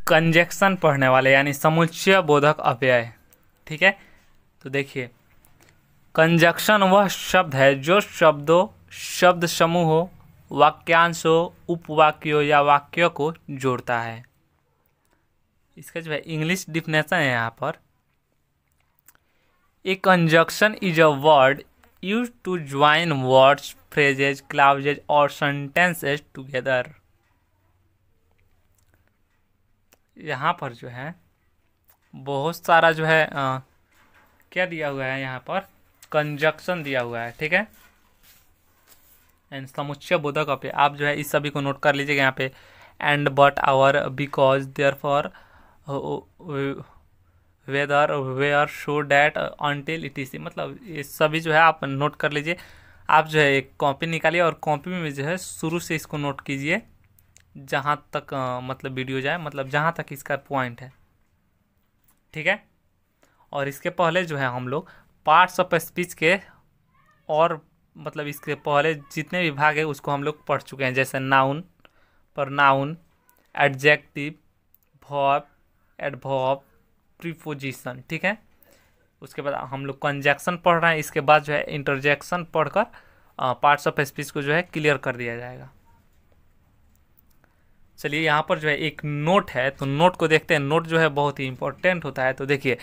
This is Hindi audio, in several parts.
कंजक्शन पढ़ने वाले यानी समुच्चय बोधक अव्यय। ठीक है, तो देखिए कंजक्शन वह शब्द है जो शब्दों, शब्द समूहों, वाक्यांशों, उपवाक्यों या वाक्यों को जोड़ता है। इसका जो है इंग्लिश डिफिनेशन है यहाँ पर, a conjunction is a word used to join words, phrases, clauses और सेंटेंसेस टुगेदर। यहाँ पर जो है बहुत सारा जो है क्या दिया हुआ है, यहाँ पर कंजक्शन दिया हुआ है। ठीक है, एंड समुच्चय बोधक अव्यय आप जो है इस सभी को नोट कर लीजिएगा यहाँ पे, and, but, our, because, therefore, whether, where, so, that, until, etc, मतलब ये सभी जो है आप नोट कर लीजिए। आप जो है एक कॉपी निकालिए और कॉपी में जो है शुरू से इसको नोट कीजिए जहाँ तक मतलब वीडियो जाए, मतलब जहाँ तक इसका पॉइंट है। ठीक है, और इसके पहले जो है हम लोग पार्ट्स ऑफ स्पीच के और मतलब इसके पहले जितने भी भाग है उसको हम लोग पढ़ चुके हैं, जैसे noun, pronoun, adjective, verb, adverb, preposition. ठीक है, उसके बाद हम लोग कंजक्शन पढ़ रहे हैं, इसके बाद जो है इंटरजेक्शन पढ़कर पार्ट्स ऑफ स्पीच को जो है क्लियर कर दिया जाएगा। चलिए यहाँ पर जो है एक नोट है, तो नोट को देखते हैं। नोट जो है बहुत ही इंपॉर्टेंट होता है। तो देखिए,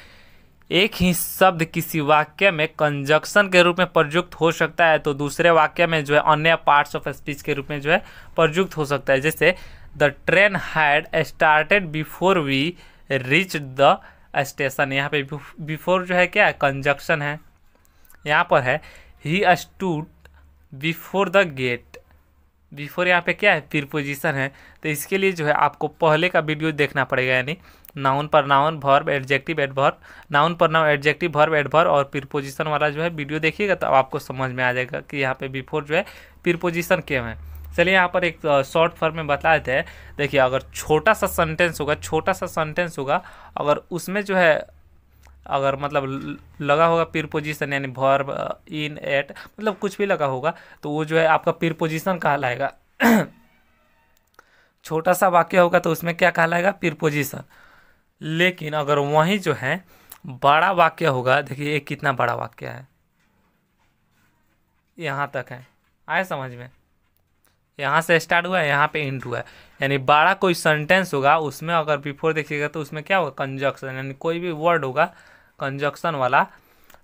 एक ही शब्द किसी वाक्य में कंजक्शन के रूप में प्रयुक्त हो सकता है तो दूसरे वाक्य में जो है अन्य पार्ट्स ऑफ स्पीच के रूप में जो है प्रयुक्त हो सकता है। जैसे the train had started before we reach the station, यहाँ पे बिफोर जो है क्या है, कंजक्शन है। यहाँ पर है he stood before the gate, before यहाँ पे क्या है, प्रीपोजिशन है। तो इसके लिए जो है आपको पहले का वीडियो देखना पड़ेगा, यानी noun, pronoun, verb, adjective, adverb, noun, pronoun, adjective, verb, adverb और प्रीपोजिशन वाला जो है वीडियो देखिएगा तो आपको समझ में आ जाएगा कि यहाँ पे बिफोर जो है प्रीपोजिशन क्यों है। चलिए यहाँ पर एक शॉर्ट फॉर्म में बता देते हैं। देखिए, अगर छोटा सा सेंटेंस होगा, अगर उसमें जो है अगर मतलब लगा होगा प्रीपोजिशन यानी वर्ब, इन, एट, मतलब कुछ भी लगा होगा तो वो जो है आपका प्रीपोजिशन कहलाएगा। छोटा सा वाक्य होगा तो उसमें क्या कहलाएगा, प्रीपोजिशन। लेकिन अगर वहीं जो है बड़ा वाक्य होगा, देखिए ये कितना बड़ा वाक्य है, यहाँ तक है, आए समझ में, यहाँ से स्टार्ट हुआ है, यहाँ पे एंड हुआ है, यानी बड़ा कोई सेंटेंस होगा उसमें अगर बिफोर देखिएगा तो उसमें क्या होगा, कंजक्शन, यानी कोई भी वर्ड होगा कंजक्शन वाला।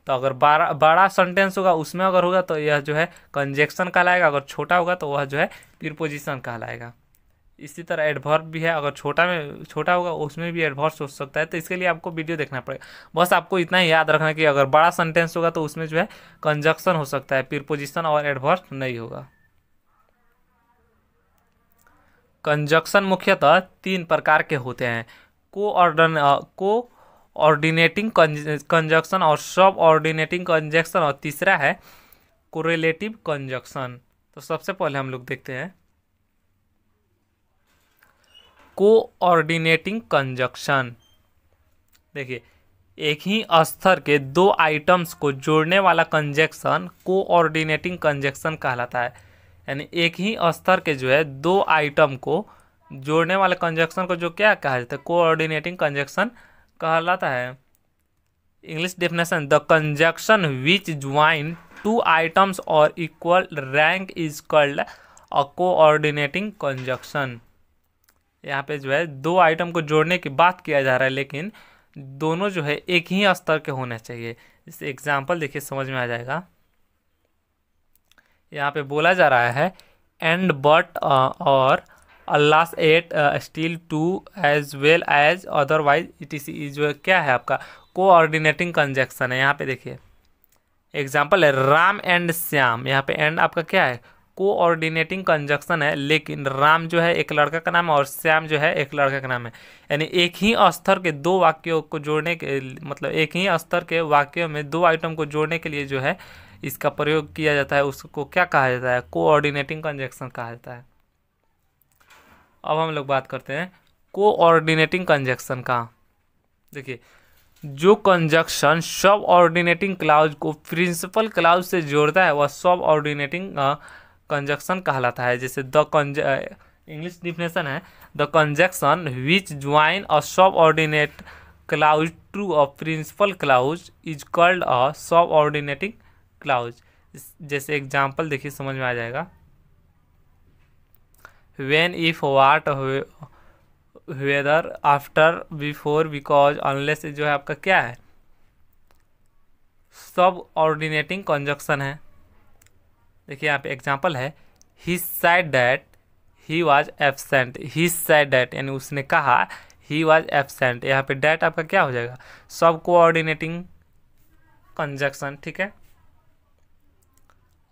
तो अगर बड़ा सेंटेंस होगा उसमें अगर होगा तो यह जो है कंजक्शन कहलाएगा, अगर छोटा होगा तो वह जो है प्रीपोजिशन कहलाएगा। इसी तरह एडवर्ब भी है, अगर छोटा होगा उसमें भी एडवर्ब हो सकता है। तो इसके लिए आपको वीडियो देखना पड़ेगा। बस आपको इतना ही याद रखना कि अगर बड़ा सेंटेंस होगा तो उसमें जो है कंजक्शन हो सकता है, प्रीपोजिशन और एडवर्ब नहीं होगा। कंजक्शन मुख्यतः 3 प्रकार के होते हैं, कोऑर्डिनेटिंग कंजक्शन और सब ऑर्डिनेटिंग कंजक्शन और तीसरा है कोरिलेटिव कंजक्शन। तो सबसे पहले हम लोग देखते हैं कोऑर्डिनेटिंग कंजक्शन। देखिए, एक ही स्तर के 2 आइटम्स को जोड़ने वाला कंजक्शन कोऑर्डिनेटिंग कंजक्शन कहलाता है। यानी एक ही स्तर के जो है 2 आइटम को जोड़ने वाले कंजक्शन को जो क्या कहा जाता है, कोऑर्डिनेटिंग कंजक्शन कहलाता है। English definition, the conjunction which join 2 items और equal rank is called a coordinating conjunction. यहाँ पे जो है 2 आइटम को जोड़ने की बात किया जा रहा है, लेकिन दोनों जो है एक ही स्तर के होने चाहिए। जैसे एग्जाम्पल देखिए समझ में आ जाएगा। यहाँ पे बोला जा रहा है एंड बट और अल्लाह yet still too as well as otherwise etc, जो है क्या है आपका कोऑर्डिनेटिंग कंजक्शन है। यहाँ पे देखिए एग्जाम्पल है राम एंड श्याम, यहाँ पे एंड आपका क्या है, कोऑर्डिनेटिंग कंजक्शन है, लेकिन राम जो है एक लड़का का नाम है और श्याम जो है एक लड़का का नाम है। यानी एक ही स्तर के 2 वाक्यों को जोड़ने के मतलब एक ही स्तर के वाक्यों में 2 आइटम को जोड़ने के लिए जो है इसका प्रयोग किया जाता है, उसको क्या कहा जाता है, कोऑर्डिनेटिंग कंजक्शन कहा जाता है। अब हम लोग बात करते हैं कोऑर्डिनेटिंग कंजक्शन का। देखिए, जो कंजक्शन सब ऑर्डिनेटिंग क्लाउज को प्रिंसिपल क्लाउज से जोड़ता है वह सब ऑर्डिनेटिंग कंजक्शन कहलाता है। जैसे इंग्लिश डिफिनेशन है the conjunction which join a subordinate clause to a principal clause is called a subordinating clause. जैसे एग्जाम्पल देखिए समझ में आ जाएगा। When if what whether after before because unless जो है आपका क्या है, सब ऑर्डिनेटिंग कंजक्शन है। देखिए यहाँ पे एग्जाम्पल है he said that he was absent, he said that यानी उसने कहा ही वॉज एब्सेंट, यहाँ पे डैट आपका क्या हो जाएगा, सब कोऑर्डिनेटिंग कंजक्शन, ठीक है।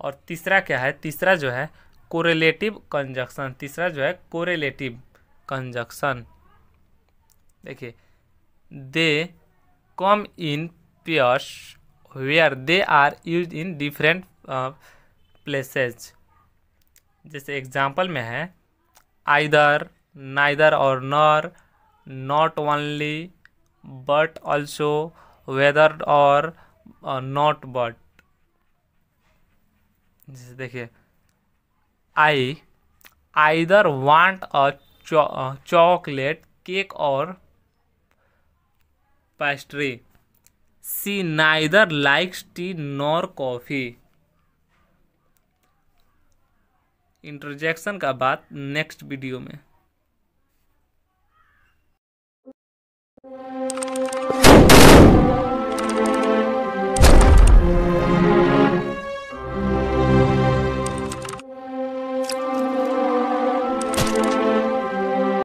और तीसरा क्या है, तीसरा जो है कोरिलेटिव कंजक्शन, तीसरा जो है कोरिलेटिव कंजक्शन। देखिए they come in pairs where they are use in different places. जैसे एग्जाम्पल में है आइदर, नाइदर और nor, not only, but also, whether और नॉट बट। जैसे देखिए I either want a chocolate cake और pastry, she neither likes tea nor coffee. Interjection का बात नेक्स्ट वीडियो में।